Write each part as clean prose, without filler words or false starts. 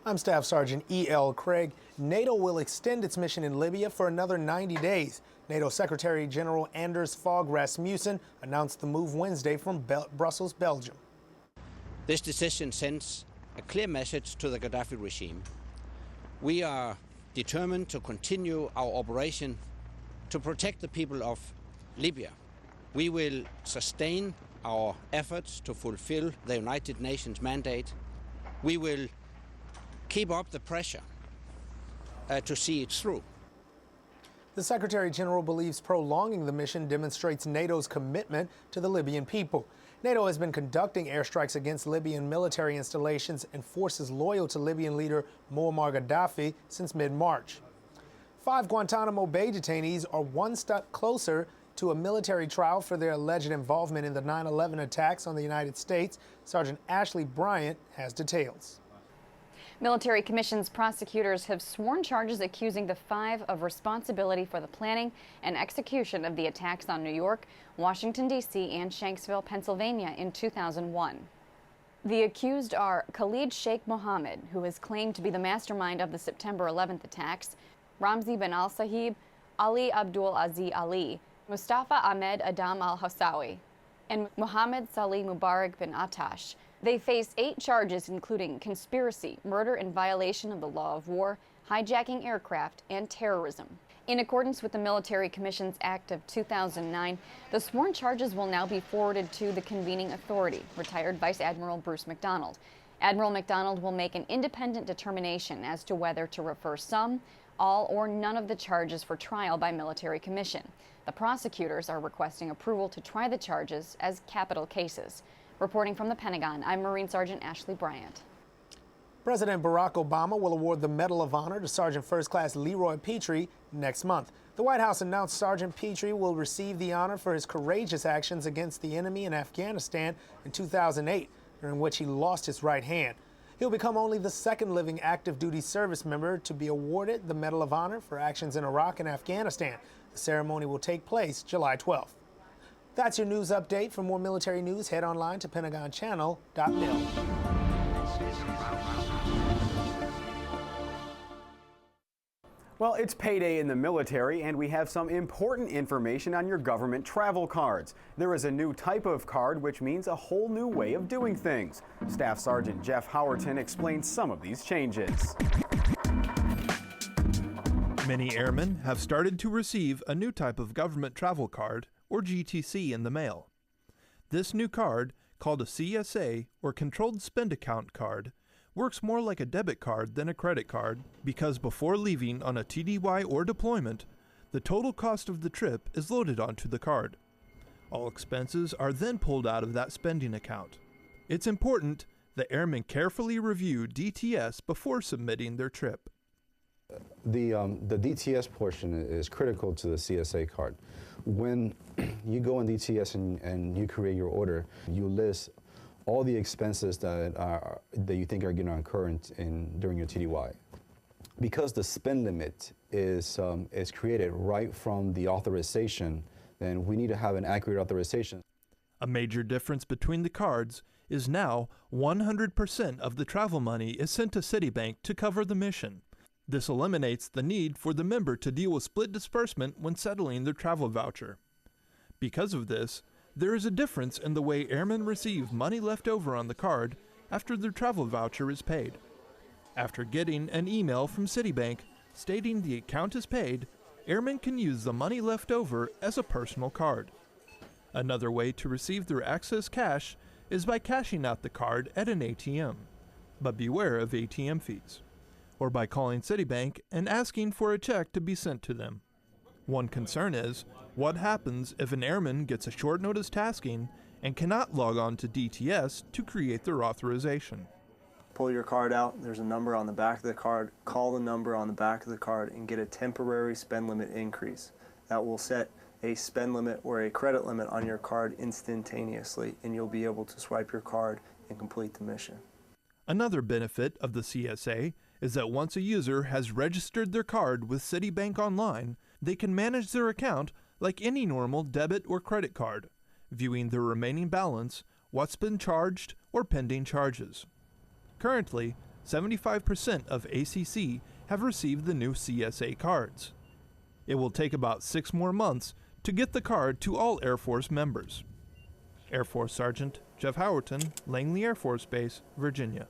I'm Staff Sergeant E.L. Craig. NATO will extend its mission in Libya for another 90 days. NATO Secretary General Anders Fogh Rasmussen announced the move Wednesday from Brussels, Belgium. This decision sends a clear message to the Gaddafi regime. We are determined to continue our operation to protect the people of Libya. We will sustain our efforts to fulfill the United Nations mandate. We will keep up the pressure to see it through. The Secretary General believes prolonging the mission demonstrates NATO's commitment to the Libyan people. NATO has been conducting airstrikes against Libyan military installations and forces loyal to Libyan leader Muammar Gaddafi since mid-March. 5 Guantanamo Bay detainees are one step closer to a military trial for their alleged involvement in the 9/11 attacks on the United States. Sergeant Ashley Bryant has details. Military commissions prosecutors have sworn charges accusing the 5 of responsibility for the planning and execution of the attacks on New York, Washington, D.C., and Shanksville, Pennsylvania in 2001. The accused are Khalid Sheikh Mohammed, who is claimed to be the mastermind of the September 11th attacks, Ramzi bin al-Sahib, Ali Abdul Aziz Ali, Mustafa Ahmed Adam al-Hossawi, and Mohammed Salih Mubarak bin Atash. They face 8 charges, including conspiracy, murder in violation of the law of war, hijacking aircraft, and terrorism. In accordance with the Military Commissions Act of 2009, the sworn charges will now be forwarded to the convening authority, retired Vice Admiral Bruce McDonald. Admiral McDonald will make an independent determination as to whether to refer some, all, or none of the charges for trial by military commission. The prosecutors are requesting approval to try the charges as capital cases. Reporting from the Pentagon, I'm Marine Sergeant Ashley Bryant. President Barack Obama will award the Medal of Honor to Sergeant First Class Leroy Petry next month. The White House announced Sergeant Petry will receive the honor for his courageous actions against the enemy in Afghanistan in 2008, during which he lost his right hand. He'll become only the 2nd living active duty service member to be awarded the Medal of Honor for actions in Iraq and Afghanistan. The ceremony will take place July 12th. That's your news update. For more military news, head online to PentagonChannel.mil. Well, it's payday in the military, and we have some important information on your government travel cards. There is a new type of card, which means a whole new way of doing things. Staff Sergeant Jeff Howerton explains some of these changes. Many airmen have started to receive a new type of government travel card, or GTC, in the mail. This new card, called a CSA, or Controlled Spend Account card, works more like a debit card than a credit card because before leaving on a TDY or deployment, the total cost of the trip is loaded onto the card. All expenses are then pulled out of that spending account. It's important that airmen carefully review DTS before submitting their trip. The DTS portion is critical to the CSA card. When you go in DTS and you create your order, you list all the expenses that you think are going to occur during your TDY. Because the spend limit is created right from the authorization, then we need to have an accurate authorization. A major difference between the cards is now 100% of the travel money is sent to Citibank to cover the mission. This eliminates the need for the member to deal with split disbursement when settling their travel voucher. Because of this, there is a difference in the way airmen receive money left over on the card after their travel voucher is paid. After getting an email from Citibank stating the account is paid, airmen can use the money left over as a personal card. Another way to receive their excess cash is by cashing out the card at an ATM, but beware of ATM fees, or by calling Citibank and asking for a check to be sent to them. One concern is, what happens if an airman gets a short notice tasking and cannot log on to DTS to create their authorization? Pull your card out, there's a number on the back of the card, call the number on the back of the card and get a temporary spend limit increase. That will set a spend limit or a credit limit on your card instantaneously, and you'll be able to swipe your card and complete the mission. Another benefit of the CSA is that once a user has registered their card with Citibank online, they can manage their account like any normal debit or credit card, viewing their remaining balance, what's been charged or pending charges. Currently, 75% of ACC have received the new CSA cards. It will take about 6 more months to get the card to all Air Force members. Air Force Sergeant Jeff Howerton, Langley Air Force Base, Virginia.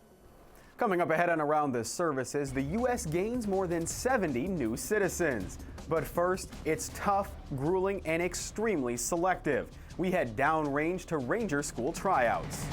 Coming up ahead on Around the Services, the U.S. gains more than 70 new citizens. But first, it's tough, grueling, and extremely selective. We head downrange to Ranger School tryouts.